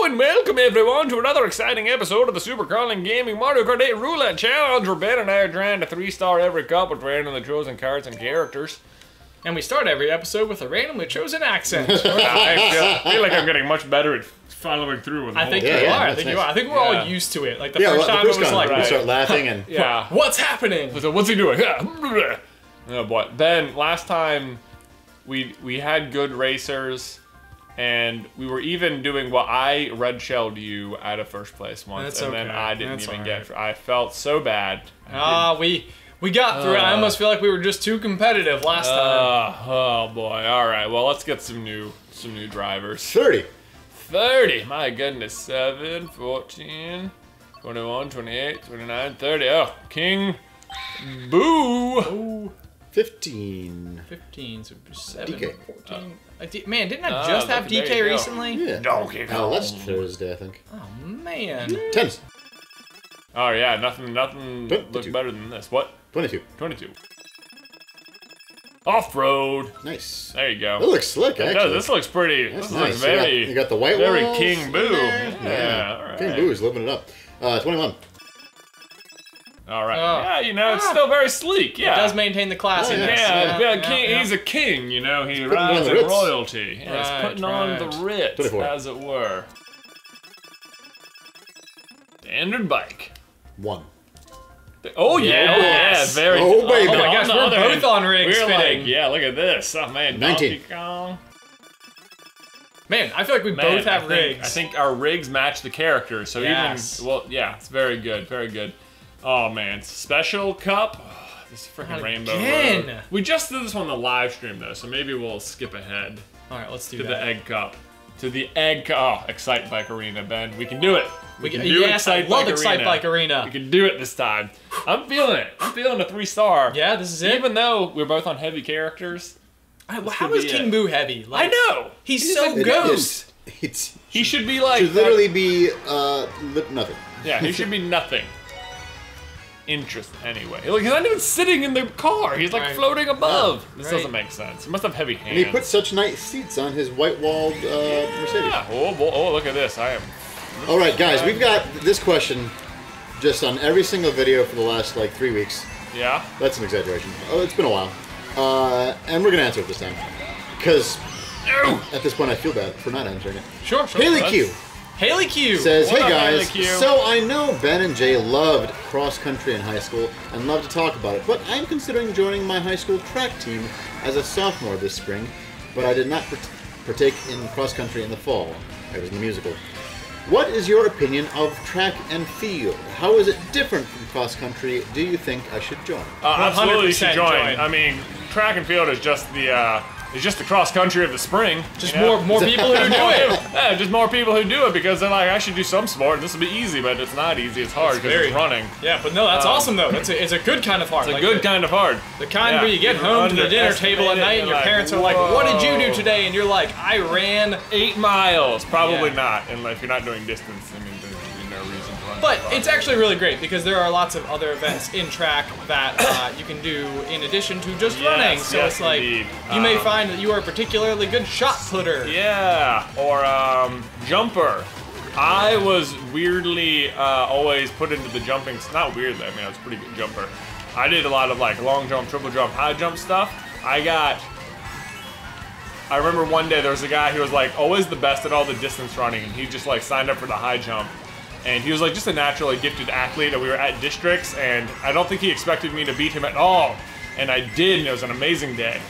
and welcome everyone to another exciting episode of the Super Carlin Gaming Mario Kart 8 Roulette Challenge, where Ben and I are trying to 3-star every cup with randomly chosen cards and characters. And we start every episode with a randomly chosen accent. I feel like I'm getting much better at following through with the I whole think thing. you are. I think we're all Yeah. used to it. Like the first time it was like, we start laughing and Yeah. what's happening? So what's he doing? Oh boy. Ben, last time we had good racers, and we were even doing what I red shelled you out of first place once, That's and then okay. I didn't That's even all get. I felt so bad. We got through it. I almost feel like we were just too competitive last time. Oh boy. All right. Well, let's get some new drivers. 30. 30. My goodness. 7, 14, 21, 28, 29, 30. Oh, King Boo. Oh, 15. 15, so 7, DK. 14. Man, didn't I just have there DK you go. recently? Yeah. Donkey Oh, Kong. that's Thursday, I think. Oh, man. 10s. Oh yeah, nothing looked 22. better than this. What? 22. 22. Off-road. Nice. There you go. That looks slick, It actually. does. This looks pretty. That's This nice. looks very. You got the white very walls. King Boo. Yeah. Yeah. All right. King Boo is living it up. 21. All right. Oh. Yeah, you know, it's still very sleek. Yeah. It does maintain the classiness. Yeah, king, he's a king, you know, he putting rides on the in Ritz. royalty. Yeah, Right, he's putting on right. the Ritz, 24. as it were. Standard bike. 1. Oh yeah, Yes. very Oh, good. baby. Oh my gosh, On the we're other both hand, on rigs we're spinning. like, yeah, look at this. Oh man, 19. Donkey Kong. Man, I feel like we Man, both have rigs. I think our rigs match the characters, so Yes. even, well, yeah, it's very good, very good. Oh man, special cup. Oh, this freaking Not rainbow again. road. We just did this on the live stream though, so maybe we'll skip ahead All right, let's do to that. the egg cup. To the egg cup. Oh, Excite Bike Arena, Ben. We can do it. We can do Yes, I Excite love Bike Excite Arena. Bike Arena. We can do it this time. I'm feeling it. I'm feeling a 3-star. Yeah, this is it. Even though we're both on heavy characters. How could is be King it. Boo heavy? Like, I know. He's so It good. is. It's He should be like. should literally be nothing. Yeah, he should be nothing. Interest anyway. Like, he's not even sitting in the car. He's like Right. floating above. Yeah, This right. doesn't make sense. He must have heavy hands. And he put such nice seats on his white-walled Mercedes. Yeah. Oh, boy. Oh, look at this. I am. All right, guys, we've got this question just on every single video for the last, like, 3 weeks. Yeah. That's an exaggeration. Oh, it's been a while. And we're going to answer it this time. Because at this point, I feel bad for not answering it. Sure. Haley Q Haley Q. says, What hey up, Haley guys, Q? so I know Ben and Jay loved cross-country in high school and love to talk about it, but I'm considering joining my high school track team as a sophomore this spring, but I did not partake in cross-country in the fall. I was in the musical. What is your opinion of track and field? How is it different from cross-country? Do you think I should join? Absolutely, you should 100% join. join. I mean, track and field is just the cross country of the spring. Just you know? more people who do it. Yeah, just more people who do it because they're like, I should do some sport. This will be easy, but it's not easy. It's hard because it's running. Yeah, but no, that's awesome though. It's a good kind of hard. It's a good kind of hard. The kind Yeah. where you get home to the dinner table at night and your parents are like, "What did you do today?" And you're like, "I ran." 8 miles. Probably Yeah. not. And if you're not doing distance, I mean, there's really no reason to run. But that far. it's actually really great because there are lots of other events in track that you can do in addition to just Yes, running. So yes, it's like indeed. you may find that you are a particularly good shot putter. Yeah, or jumper. I was weirdly always put into the jumping. Not weirdly. I mean, I was a pretty good jumper. I did a lot of like long jump, triple jump, high jump stuff. I remember one day there was a guy who was like always the best at all the distance running, and he just like signed up for the high jump. And he was like just a naturally gifted athlete, and we were at districts, and I don't think he expected me to beat him at all. And I did, and it was an amazing day.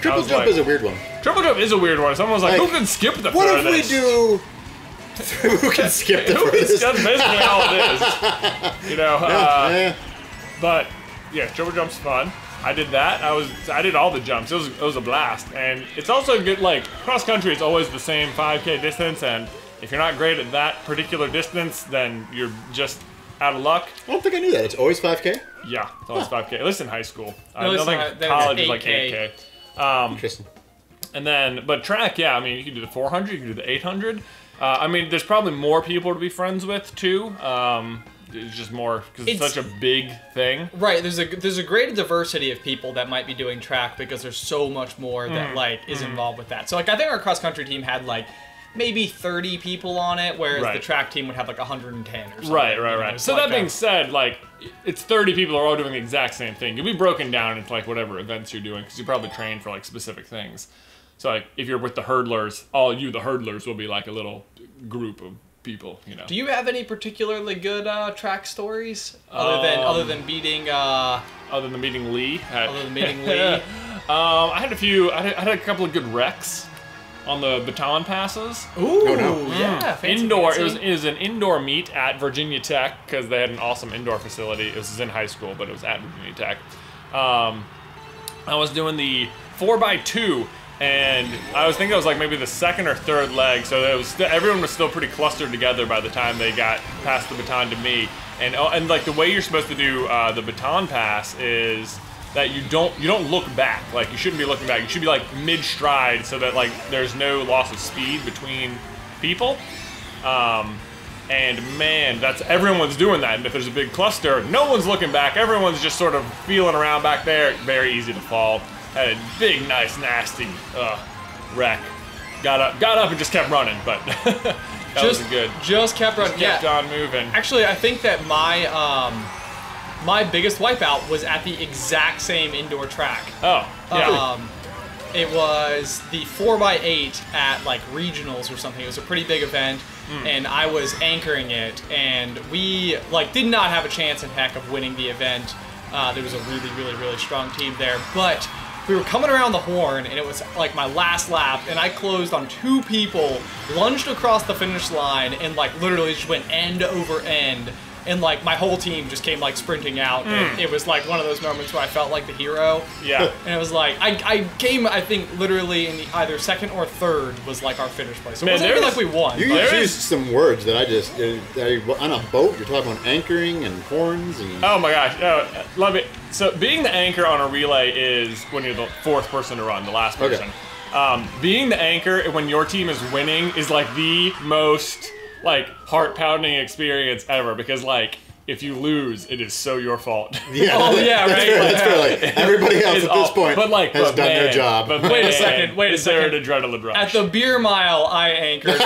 Triple was jump like- is a weird one. Triple jump is a weird one. Someone was like, Like, who can skip the What if we furthest? do... Who can skip the Who can furthest? That's basically all it is. You know, Yeah. but yeah, triple jump's fun. I did that. I did all the jumps. It was a blast, and it's also good. Like cross country, it's always the same 5K distance, and if you're not great at that particular distance, then you're just out of luck. I don't think I knew that. It's always 5K? Yeah, it's always 5K. At least in high school. I it's don't think not- then it's college is like 8K. 8K. Interesting. And then, but track, yeah, I mean, you can do the 400, you can do the 800. I mean, there's probably more people to be friends with, too. It's just more, because it's such a big thing. Right, there's a greater diversity of people that might be doing track because there's so much more that like is involved with that. So like I think our cross country team had like maybe 30 people on it, whereas Right. the track team would have like 110 or something. Right. you know, Right. it's So like that being said, like, it's 30 people are all doing the exact same thing. You'll be broken down into like whatever events you're doing because you probably train for like specific things. So like if you're with the hurdlers, the hurdlers, will be like a little group of people, you know. Do you have any particularly good track stories other than beating Other than meeting Lee? Lee? I had a few. I had a couple of good wrecks on the baton passes. Ooh, Oh, no. yeah, fancy, Indoor. fancy. It was an indoor meet at Virginia Tech because they had an awesome indoor facility. It was in high school, but it was at Virginia Tech. I was doing the 4x2, and I was thinking it was like maybe the second or third leg, so it was everyone was still pretty clustered together by the time they got past the baton to me. And like the way you're supposed to do the baton pass is that you don't look back. Like you shouldn't be looking back. You should be like mid stride so that like there's no loss of speed between people. And man, everyone's doing that. And if there's a big cluster, no one's looking back. Everyone's just sort of feeling around back there. Very easy to fall. Had a big, nice, nasty wreck. Got up and just kept running, but that was good. Just kept running. Kept on moving. Actually, I think that my biggest wipeout was at the exact same indoor track. Oh, yeah. It was the 4x8 at like regionals or something. It was a pretty big event, and I was anchoring it, and we like did not have a chance in heck of winning the event. There was a really, really, really strong team there, but we were coming around the horn, and it was like my last lap, and I closed on 2 people, lunged across the finish line, and like literally just went end over end. And like my whole team just came like sprinting out. And it was like one of those moments where I felt like the hero. Yeah. And it was like I came, I think, literally in either second or third was like our finish place. So it wasn't even like we won. You but- used some words that I just on a boat. You're talking about anchoring and horns and. Oh my gosh, love it. So being the anchor on a relay is when you're the 4th person to run, the last person. Okay. Being the anchor when your team is winning is like the most like heart-pounding experience ever because like if you lose, it is so your fault. Yeah. Oh, yeah, That's right. fair, that's fair. Like, everybody else at this point has done their job. But Wait a second, is there an adrenaline rush? At the beer mile, I anchored.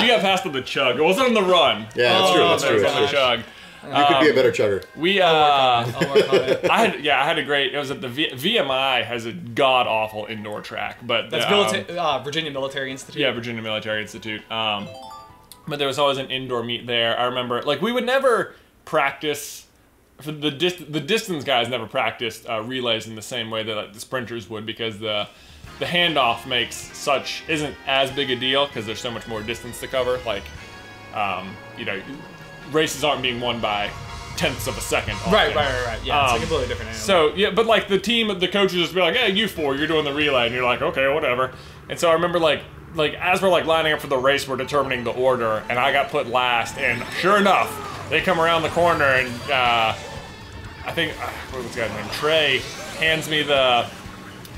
You got past on the chug. It wasn't on the run. Yeah, that's true. That's It true. was That's on the true. chug. You could be a better chugger. We I'll work on it. I had a great. It was at the VMI has a god awful indoor track, but That's Virginia Military Institute. yeah, Virginia Military Institute. But there was always an indoor meet there. I remember, like, we would never practice. For the distance guys never practiced relays in the same way that like, the sprinters would because the handoff isn't as big a deal because there's so much more distance to cover. Like, you know, races aren't being won by tenths of a second. Often. Right. Yeah, it's a completely different animal. So yeah, but like the coaches just be like, "Hey, you 4, you're doing the relay," and you're like, "Okay, whatever." And so I remember like as we're like lining up for the race, we're determining the order, and I got put last, and sure enough, they come around the corner, and I think what was this guy's name? Trey hands me the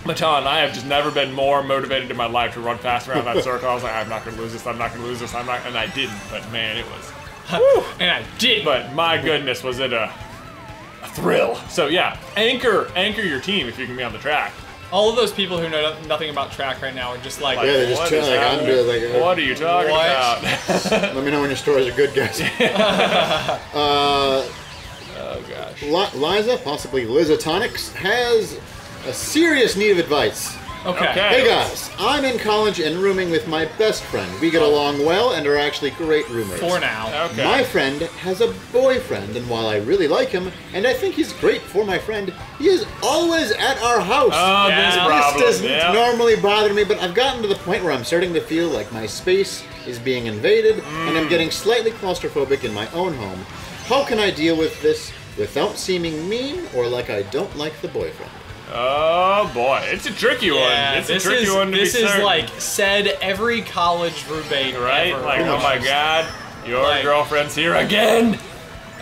baton. I have just never been more motivated in my life to run fast around that circle. I was like, I'm not gonna lose this. I'm not gonna lose this. and I didn't. But man, it was. And I did. But my goodness, was it a thrill. So yeah, anchor your team if you can be on the track. All of those people who know nothing about track right now are just like, Yeah, they're just What trying is like happening? under like. What are you talking What? about? Let me know when your stories are good, guys. Oh gosh. Liza, possibly Lizatonics, has a serious need of advice. okay. Hey guys, I'm in college and rooming with my best friend. We get along well and are actually great roommates. For now. Okay. My friend has a boyfriend, and while I really like him, and I think he's great for my friend, he is always at our house. Oh, Yeah. this This problem. doesn't Yeah. normally bother me, but I've gotten to the point where I'm starting to feel like my space is being invaded, and I'm getting slightly claustrophobic in my own home. How can I deal with this without seeming mean or like I don't like the boyfriend? Oh boy, it's a tricky one. Yeah, It's a tricky one to this be is certain. like said every college roommate right? ever. Like, oh my god, your Like- girlfriend's here again.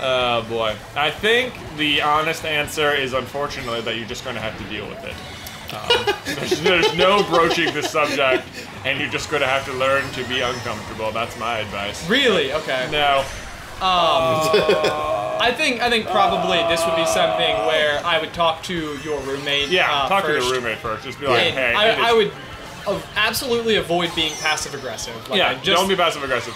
Oh boy. I think the honest answer is unfortunately that you're just going to have to deal with it. There's no broaching the subject, and you're just going to have to learn to be uncomfortable. That's my advice. Really? Okay. No. I think probably this would be something where I would talk to your roommate. Yeah, talk first. to the roommate first. Just be like, And hey, I would absolutely avoid being passive aggressive. Like, Yeah, don't be passive aggressive.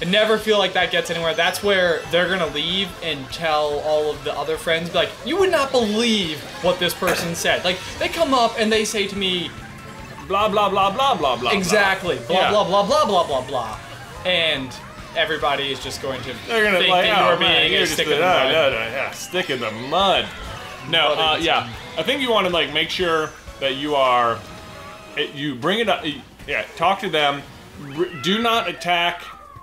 I never feel like that gets anywhere. That's where they're gonna leave and tell all of the other friends, like, you would not believe what this person said. Like, they come up and they say to me, blah blah blah blah blah blah. exactly, blah Yeah. blah blah blah blah blah blah, and everybody is just going to They're gonna think like, that oh you're man, being you're a just stick in the mud. yeah, stick in the mud. No, Mud in the yeah, I think you want to like make sure that you bring it up. Yeah, talk to them. Do not attack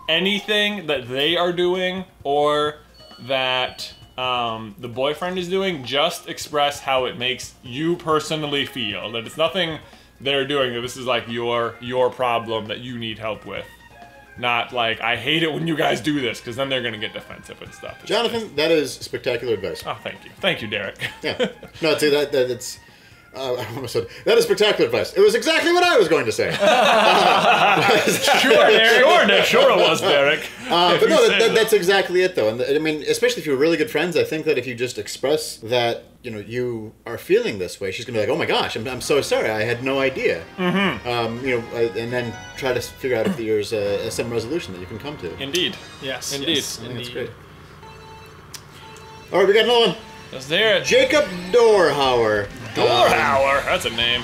anything that they are doing or that the boyfriend is doing. Just express how it makes you personally feel. That it's nothing they're doing. That this is like your problem that you need help with. Not like, I hate it when you guys do this, because then they're going to get defensive and stuff. Jonathan, that is spectacular advice. Oh, thank you. Thank you, Derek. Yeah. No, see, that's... I almost said, that is spectacular advice. It was exactly what I was going to say. Sure, Derek. Sure it was, Derek. But no, that's exactly it, though. And I mean, especially if you're really good friends, I think that if you just express that, you know, you are feeling this way, she's going to be like, oh my gosh, I'm so sorry, I had no idea. Mm-hmm. You know, and then try to figure out if there's some resolution that you can come to. Indeed. Yes, Indeed. yes, I think that's indeed. great. All right, we got another one. Let's hear it. Jacob Dorhauer. Dorhauer. That's a name.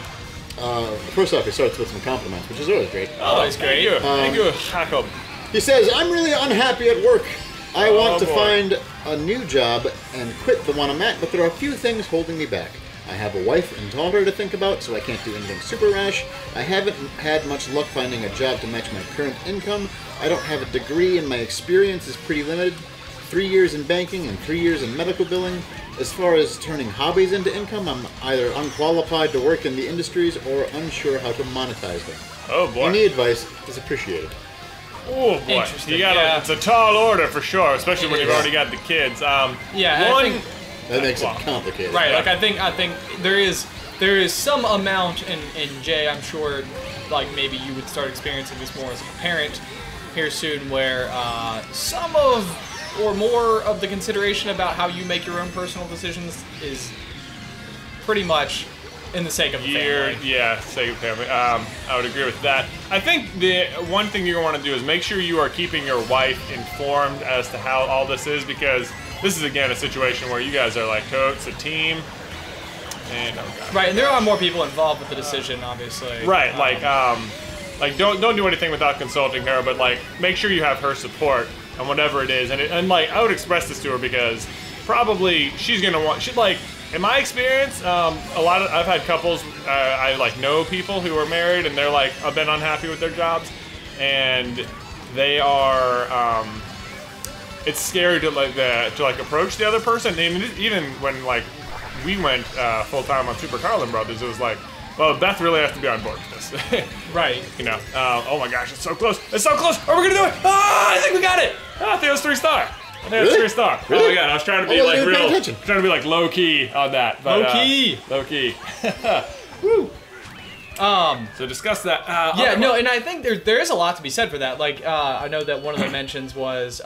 First off, he starts with some compliments, which is always great. Oh, that's great. Thank you, Jacob. He says, I'm really unhappy at work. I want to boy. find a new job and quit the one I'm at, but there are a few things holding me back. I have a wife and daughter to think about, so I can't do anything super rash. I haven't had much luck finding a job to match my current income. I don't have a degree and my experience is pretty limited. 3 years in banking and 3 years in medical billing. As far as turning hobbies into income, I'm either unqualified to work in the industries or unsure how to monetize them. Oh boy. Any advice is appreciated. Oh boy. Interesting, You gotta, yeah. It's a tall order for sure, especially when you've is. already got the kids. Yeah, one, I think, That makes Well, it complicated. right. Yeah. Like I think there is some amount, and Jay, I'm sure, like maybe you would start experiencing this more as a parent here soon, where some of or more of the consideration about how you make your own personal decisions is pretty much in the sake of the family. Yeah, sake of family. I would agree with that. I think the one thing you're going to want to do is make sure you are keeping your wife informed as to how all this is, because this is again a situation where you guys are like totes a team. And oh god. Right, and there are more people involved with the decision, obviously. Right, like don't do anything without consulting her, but like make sure you have her support on whatever it is. And like I would express this to her because probably she's gonna want. She like in my experience, I've had couples. I like know people who are married and they're like have been unhappy with their jobs, and they are. It's scary to like approach the other person. I mean, even when like we went full time on Super Carlin Brothers, it was like, well, Beth really has to be on board with this. Right. You know, oh my gosh, it's so close. It's so close. Are we gonna do it? Ah, I think we got it. Oh, I think it was 3-star. I think it was Really? 3-star. Really? Oh my god, I was trying to be I like wasn't even real, paying attention. trying to be like low key on that. But, Low key. Low key. Woo. So discuss that. Yeah, no, and I think there is a lot to be said for that. Like, I know that one of the mentions was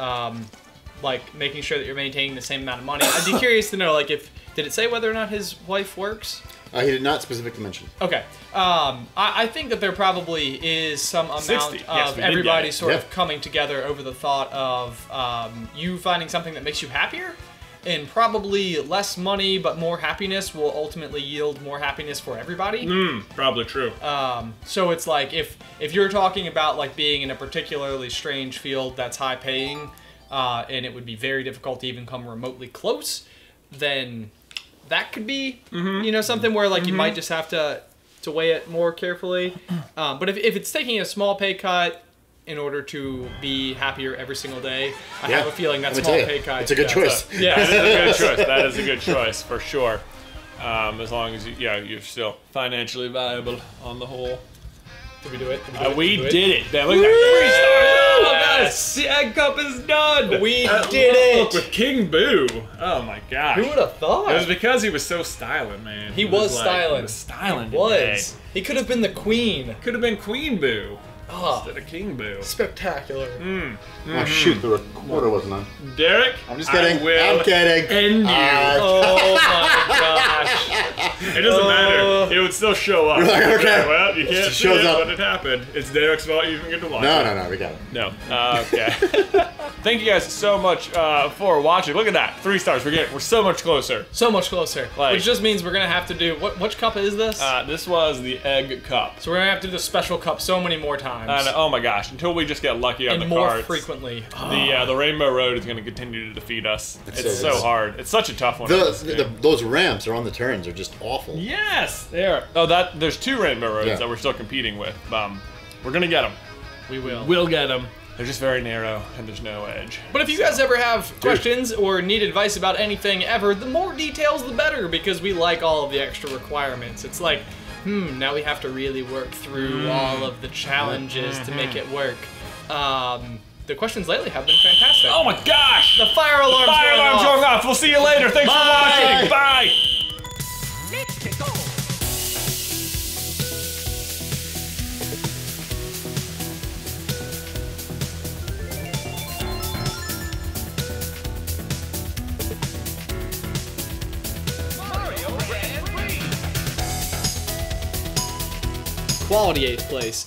like making sure that you're maintaining the same amount of money. I'd be curious to know, like, did it say whether or not his wife works? He did not specifically mention. Okay. I think that there probably is some amount 60. Yes, of we did everybody get it. sort Yeah. of coming together over the thought of you finding something that makes you happier, and probably less money but more happiness will ultimately yield more happiness for everybody. Probably true. So it's like if you're talking about like being in a particularly strange field that's high paying, and it would be very difficult to even come remotely close, then that could be you know, something where like you might just have to weigh it more carefully. But if it's taking a small pay cut in order to be happier every single day, I have a feeling that Let me small tell you, pay cut. it's a good choice. That is a good choice. That is a good choice for sure. As long as you're still financially viable on the whole. Did we do it? We did it. Man, look at that. 3 stars. Oh, yes. The egg cup is done. We did it. Look, with King Boo. Oh my gosh. Who would have thought? It was because he was so styling, man. He was styling. He was styling. was. He could have been the queen. Could have been Queen Boo Oh, instead of King Boo. spectacular. Oh, shoot, the recorder wasn't on. Derek, I'm just kidding. I will I'm kidding. end you. Oh my gosh. It doesn't matter. It would still show up. You're like, okay. Well, you can't It see shows it, up. but it happened. It's Derek's fault you even get to watch it. No, we got it. No. Okay. Thank you guys so much for watching. Look at that. 3 stars. We're so much closer. So much closer. Like- Which just means we're gonna have to do which cup is this? This was the egg cup. So we're gonna have to do the special cup so many more times. And oh my gosh, until we just get lucky on and the more cards. frequently. The Rainbow Road is going to continue to defeat us. It's so hard. It's such a tough one. Those ramps are on the turns are just awful. Yes, there. Oh, there's 2 Rainbow Roads that we're still competing with. We're gonna get them. We will. We'll get them. They're just very narrow and there's no edge. But if you guys ever have questions or need advice about anything ever, the more details the better, because we like all of the extra requirements. It's like, now we have to really work through all of the challenges to make it work. The questions lately have been fantastic. Oh my gosh! The fire alarm's going off. We'll see you later. Thanks for watching. Bye. Quality 8th place.